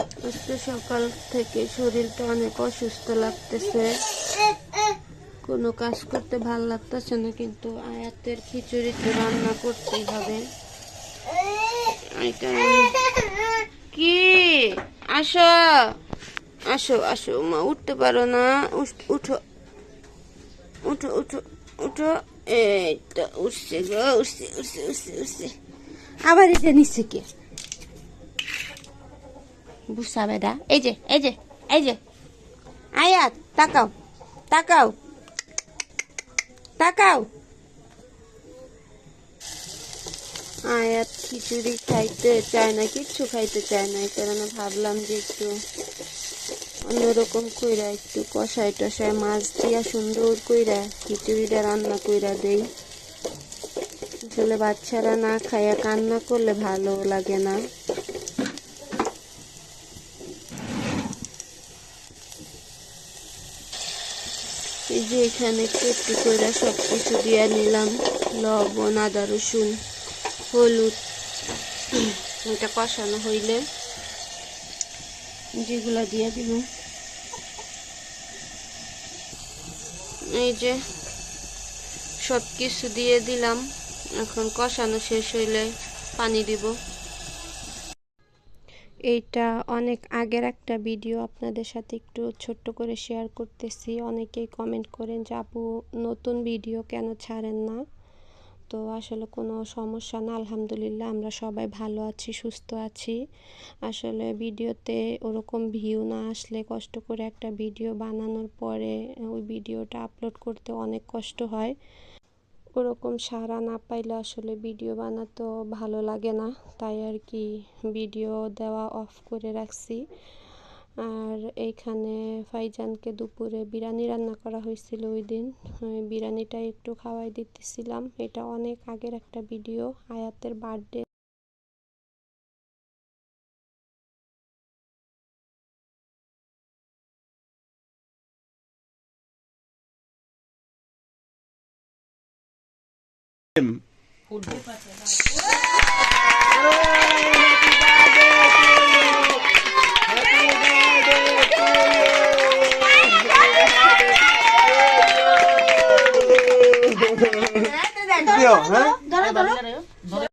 আজকে সকাল থেকে শরীরটা অনেক অসুস্থ লাগতেছে, কোনো কাজ করতে ভালো লাগতেছে না, কিন্তু আয়াতের খিচুড়ি তো রান্না করতেই হবে। কি আসো আসো আসো, মা উঠতে পারো না, উঠো উঠো উঠো উঠো। এই তো উঠছে গো, উঠছে উঠছে উঠছে উঠছে। আবার এটা নিচ্ছে কে? বুঝা বেদা, এই যে এই যে এই যে আয়াত, তাকাও তাকাও তাকাও। আয়াত খিচুড়ি খাইতে চায় না, কিচ্ছু খাইতে চায় না। এই কারণে ভাবলাম যে একটু অন্যরকম কইরা, একটু কষাই টষায় মাছ দিয়া সুন্দর কইরা খিচুড়িটা রান্না কইরা দেই। আসলে বাচ্চারা না খাইয়া কান্না করলে ভালো লাগে না। এই যে এখানে একটু একটু করে সব কিছু দিয়ে নিলাম, লবণ, আদা রসুন, হলুদ। এটা কষানো হইলে যেগুলা দিয়ে দিব, এই যে সব কিছু দিয়ে দিলাম। এখন কষানো শেষ হইলে পানি দিব। এইটা অনেক আগের একটা ভিডিও, আপনাদের সাথে একটু ছোট্ট করে শেয়ার করতেছি। অনেকেই কমেন্ট করেন যে আপু নতুন ভিডিও কেন ছাড়েন না। তো আসলে কোনো সমস্যা না, আলহামদুলিল্লাহ আমরা সবাই ভালো আছি, সুস্থ আছি। আসলে ভিডিওতে ওরকম ভিউ না আসলে, কষ্ট করে একটা ভিডিও বানানোর পরে ওই ভিডিওটা আপলোড করতে অনেক কষ্ট হয়। ওরকম সাড়া না পাইলে আসলে ভিডিও বানাতে ভালো লাগে না, তাই আর কি ভিডিও দেওয়া অফ করে রাখছি। আর এইখানে ফাইজানকে দুপুরে বিরিয়ানি রান্না করা হয়েছিল, ওই দিন বিরিয়ানিটা একটু খাওয়াই দিতেছিলাম। এটা অনেক আগের একটা ভিডিও, আয়াতের বার্থডে।